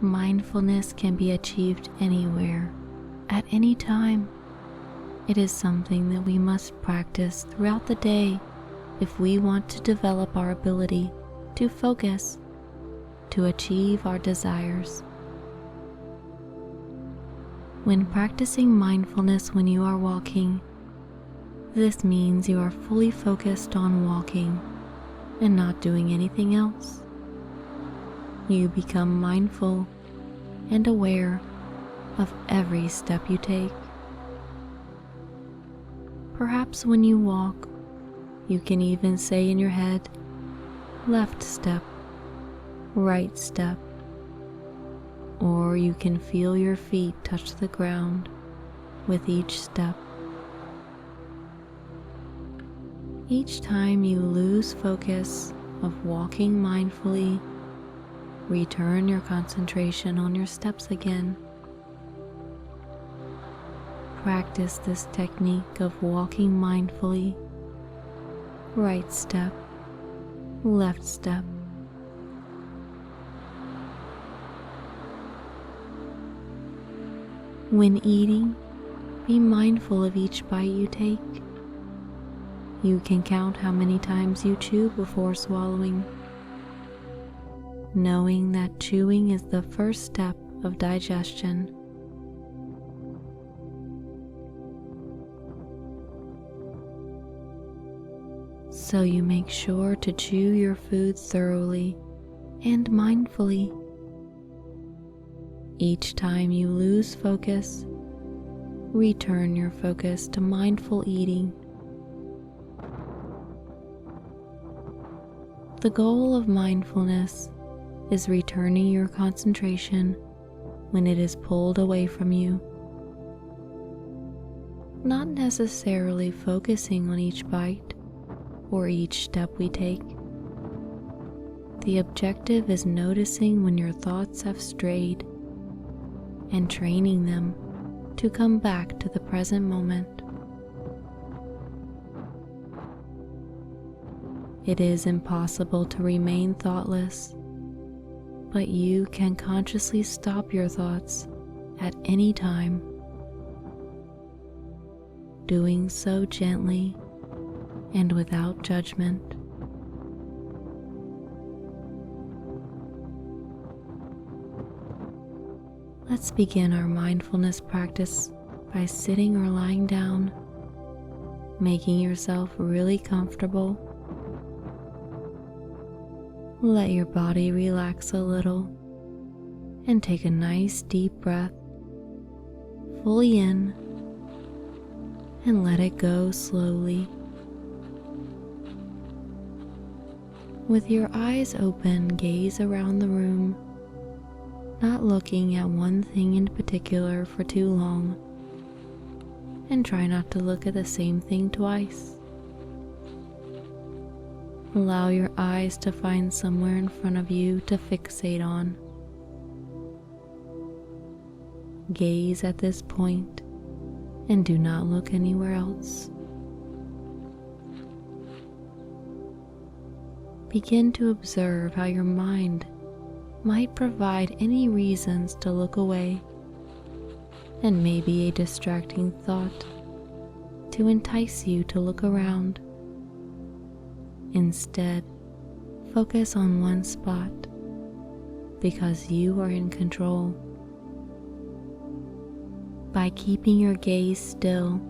Mindfulness can be achieved anywhere, at any time. It is something that we must practice throughout the day if we want to develop our ability to focus, to achieve our desires. When practicing mindfulness when you are walking, this means you are fully focused on walking and not doing anything else. You become mindful and aware of every step you take. Perhaps when you walk, you can even say in your head, left step, right step, or you can feel your feet touch the ground with each step. Each time you lose focus of walking mindfully, return your concentration on your steps again. Practice this technique of walking mindfully. Right step, left step. When eating, be mindful of each bite you take. You can count how many times you chew before swallowing, knowing that chewing is the first step of digestion. So you make sure to chew your food thoroughly and mindfully. Each time you lose focus, return your focus to mindful eating. The goal of mindfulness is returning your concentration when it is pulled away from you. Not necessarily focusing on each bite or each step we take. The objective is noticing when your thoughts have strayed and training them to come back to the present moment. It is impossible to remain thoughtless, but you can consciously stop your thoughts at any time, doing so gently and without judgment. Let's begin our mindfulness practice by sitting or lying down, making yourself really comfortable. Let your body relax a little and take a nice deep breath fully in and let it go slowly. With your eyes open, gaze around the room, not looking at one thing in particular for too long, and try not to look at the same thing twice. Allow your eyes to find somewhere in front of you to fixate on. Gaze at this point and do not look anywhere else. Begin to observe how your mind might provide any reasons to look away, and maybe a distracting thought to entice you to look around. Instead, focus on one spot because you are in control. By keeping your gaze still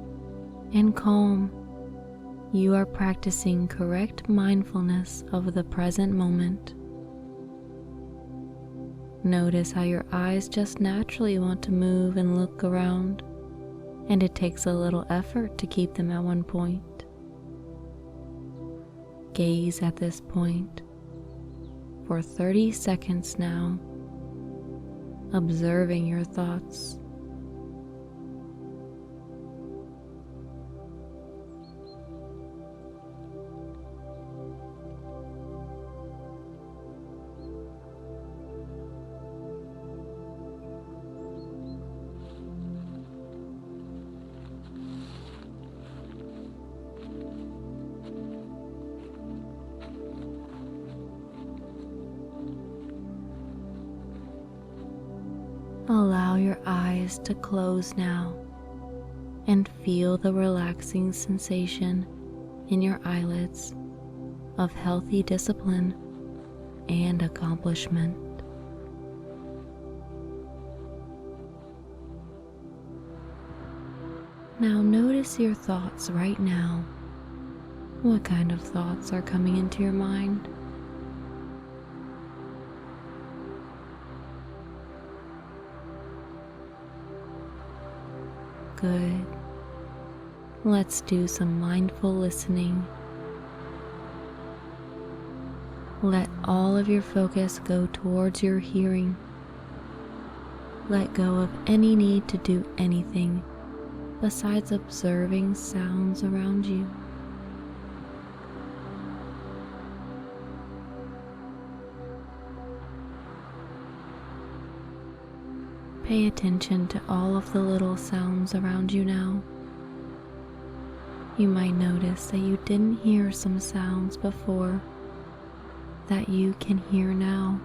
and calm, you are practicing correct mindfulness of the present moment. Notice how your eyes just naturally want to move and look around, and it takes a little effort to keep them at one point. Gaze at this point for 30 seconds now, observing your thoughts. Allow your eyes to close now and feel the relaxing sensation in your eyelids of healthy discipline and accomplishment. Now notice your thoughts right now. What kind of thoughts are coming into your mind? Good. Let's do some mindful listening. Let all of your focus go towards your hearing. Let go of any need to do anything besides observing sounds around you. Pay attention to all of the little sounds around you now. You might notice that you didn't hear some sounds before that you can hear now.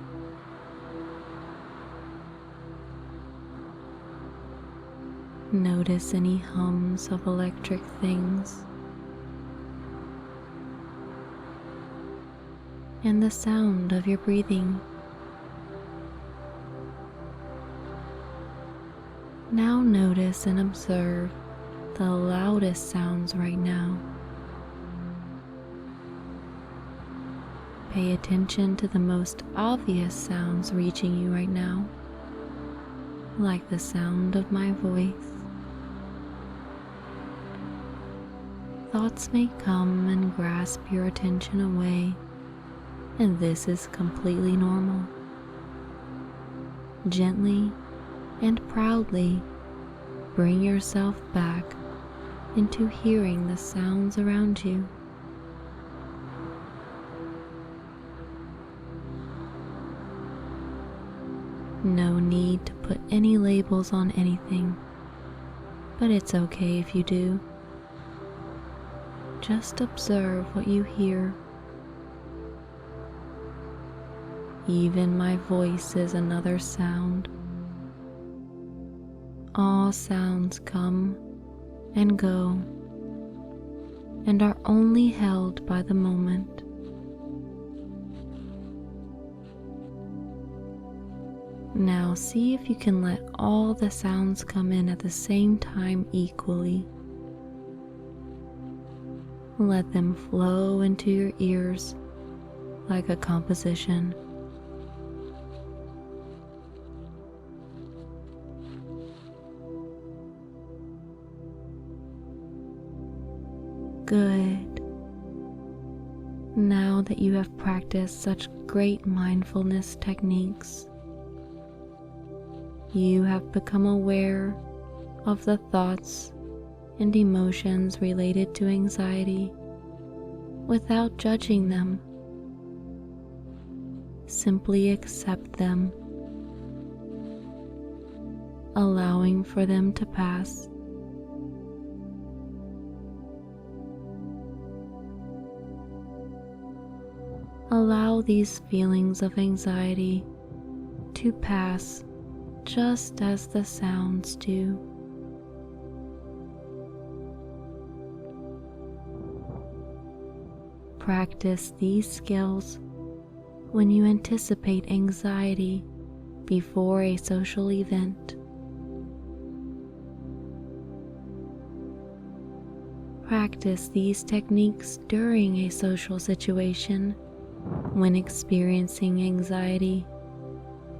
Notice any hums of electric things and the sound of your breathing. Now notice and observe the loudest sounds right now. Pay attention to the most obvious sounds reaching you right now, like the sound of my voice. Thoughts may come and grasp your attention away, and this is completely normal. Gently and proudly bring yourself back into hearing the sounds around you. No need to put any labels on anything, but it's okay if you do. Just observe what you hear. Even my voice is another sound. All sounds come and go and are only held by the moment. Now see if you can let all the sounds come in at the same time equally. Let them flow into your ears like a composition. Good. Now that you have practiced such great mindfulness techniques, you have become aware of the thoughts and emotions related to anxiety without judging them. Simply accept them, allowing for them to pass. Allow these feelings of anxiety to pass just as the sounds do. Practice these skills when you anticipate anxiety before a social event. Practice these techniques during a social situation when experiencing anxiety,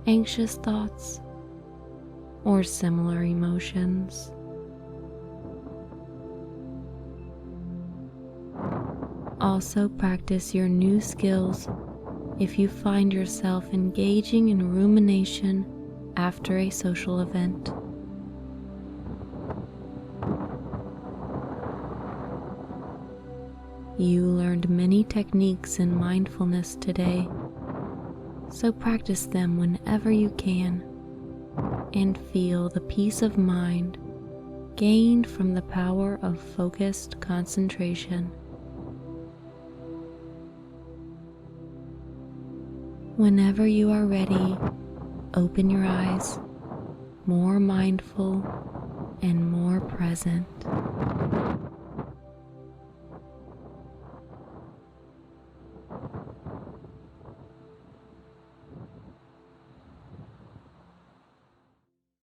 anxious thoughts, or similar emotions. Also practice your new skills if you find yourself engaging in rumination after a social event. You learned many techniques in mindfulness today, so practice them whenever you can and feel the peace of mind gained from the power of focused concentration. Whenever you are ready, open your eyes, more mindful and more present.